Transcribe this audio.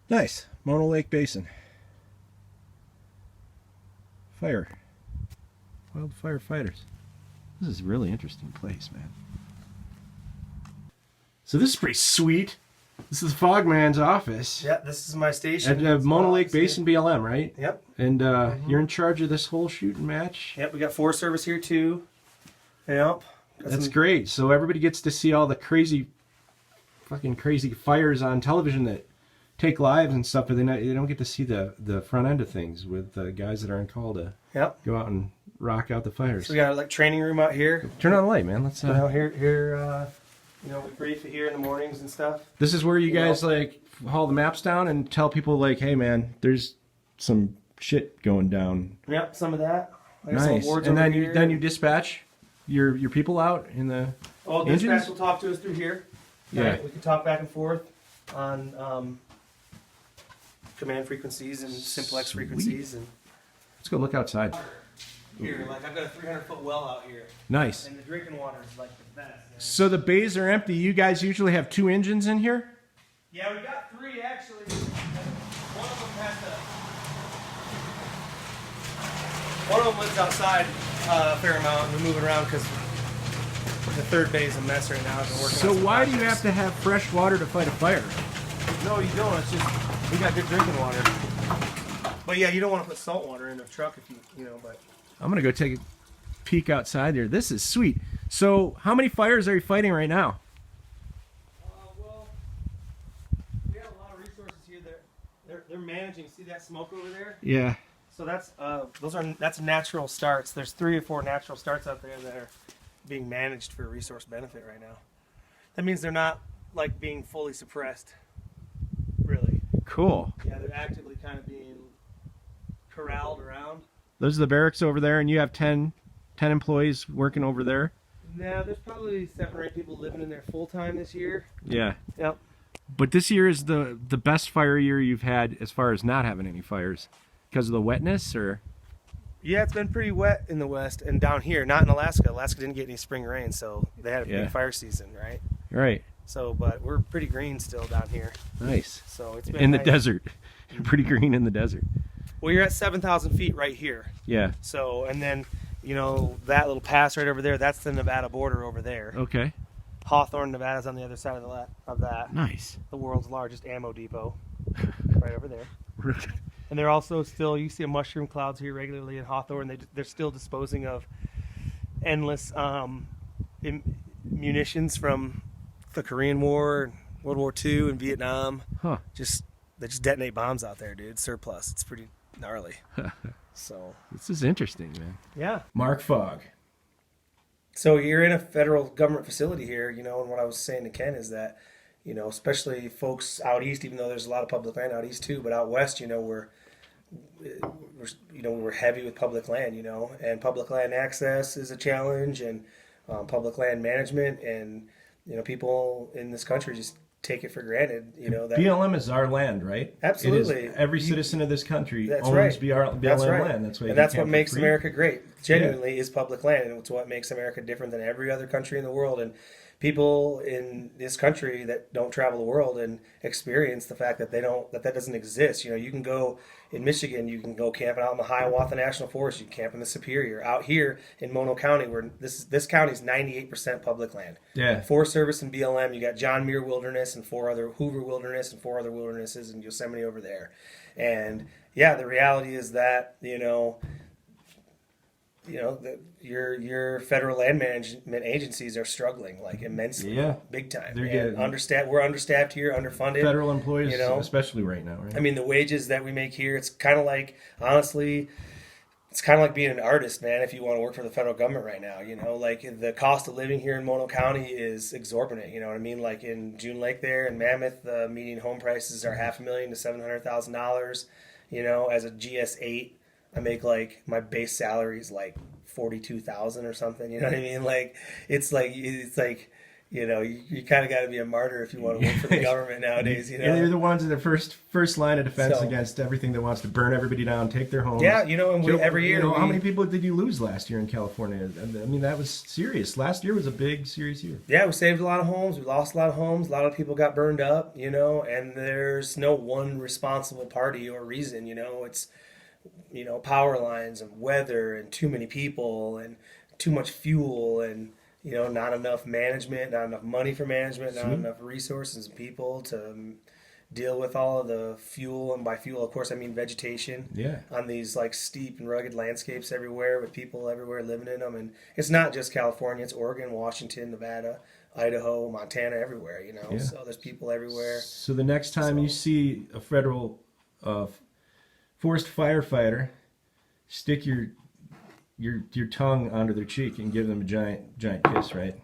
Nice. Mono Lake Basin. Fire. Wild Firefighters. This is a really interesting place, man. So this is pretty sweet. This is Fogman's office. Yeah, this is my station. At Mono Lake Basin BLM, right? Yep. And you're in charge of this whole shooting match? Yep, we got Forest Service here too. Yep. That's great. So everybody gets to see all the fucking crazy fires on television that take lives and stuff, but they don't get to see the front end of things with the guys that are on call to go out and rock out the fires. So we got a training room out here. Turn on the light, man. Let's here we brief it here in the mornings and stuff. This is where you guys like haul the maps down and tell people like, hey man, there's some shit going down. Yep, some of that. There's nice. And then you dispatch your people out in the dispatch will talk to us through here. Yeah. Right? We can talk back and forth on command frequencies and simplex frequencies. And let's go look outside. here, like I've got a 300-foot well out here. Nice. And the drinking water is like the best. Man. So the bays are empty. You guys usually have 2 engines in here? Yeah, we got 3 actually. One of them has One of them lives outside a fair amount. We move it around because the third bay is a mess right now. I've been working. So why do you have to have fresh water to fight a fire? No, you don't. It's just we got good drinking water. But yeah, you don't want to put salt water in the truck if you know. But I'm gonna go take a peek outside here. This is sweet. So how many fires are you fighting right now? Well, we have a lot of resources here. They're managing. See that smoke over there? Yeah. So that's natural starts. There's 3 or 4 natural starts out there that are being managed for resource benefit right now. That means they're not like being fully suppressed, really. Cool. Yeah, they're actively kind of being corralled around. Those are the barracks over there, and you have 10 employees working over there? Now, there's probably 7 or 8 people living in there full time this year. Yeah. Yep. But this year is the best fire year you've had as far as not having any fires. Because of the wetness, or? Yeah, it's been pretty wet in the west and down here. Not in Alaska. Alaska didn't get any spring rain, so they had a big fire season, right? Right. So, but we're pretty green still down here. Nice. So it's been in the nice. desert. Pretty green in the desert. Well, you're at 7,000 feet right here. Yeah. So, and then, that little pass right over there, that's the Nevada border over there. Okay. Hawthorne, Nevada's on the other side of that. Nice. The world's largest ammo depot, right over there. And they're also still, you see mushroom clouds here regularly in Hawthorne. They're still disposing of endless munitions from the Korean War, World War II, and Vietnam. Huh. They just detonate bombs out there, dude. Surplus. It's pretty gnarly. So this is interesting, man. Yeah. Mark Fogg. So you're in a federal government facility here, and what I was saying to Ken is that, especially folks out east, even though there's a lot of public land out east too, but out west, we're heavy with public land, and public land access is a challenge, and public land management, and people in this country just take it for granted, that BLM is our land, right? Absolutely. It is, every citizen of this country owns right. BLM That's right. land. That's why and that's what makes America great. Genuinely is public land, and it's what makes America different than every other country in the world. And people in this country that don't travel the world and experience the fact that that doesn't exist. You can go in Michigan, you can go camping out in the Hiawatha National Forest, you can camp in the Superior. Out here in Mono County, where this county is 98% public land. Yeah. Forest Service and BLM, you got John Muir Wilderness and 4 other Hoover Wilderness and 4 other wildernesses in Yosemite over there. And yeah, the reality is that, your federal land management agencies are struggling like immensely, big time. We're understaffed here, underfunded. Federal employees, especially right now, right? I mean, the wages that we make here, it's kind of like, honestly, it's kind of like being an artist, man. If you want to work for the federal government right now, like the cost of living here in Mono County is exorbitant. You know what I mean? Like in June Lake there in Mammoth, the median home prices are $500,000 to $700,000. As a GS8. I make like my base salary is like $42,000 or something. You know what I mean? Like it's like you kind of got to be a martyr if you want to work for the government nowadays. And they're the ones in the first line of defense So- against everything that wants to burn everybody down, take their homes. Yeah, and every year. how many people did you lose last year in California? I mean, that was serious. Last year was a big, serious year. Yeah, we saved a lot of homes. We lost a lot of homes. A lot of people got burned up, and there's no one responsible party or reason, It's, power lines and weather and too many people and too much fuel and, not enough management, not enough money for management, not enough resources and people to deal with all of the fuel. And by fuel, of course, I mean vegetation. Yeah. On these like steep and rugged landscapes everywhere with people everywhere living in them. And it's not just California, it's Oregon, Washington, Nevada, Idaho, Montana, everywhere, Yeah. So there's people everywhere. So the next time you see a federal forest firefighter, stick your tongue onto their cheek and give them a giant kiss, right?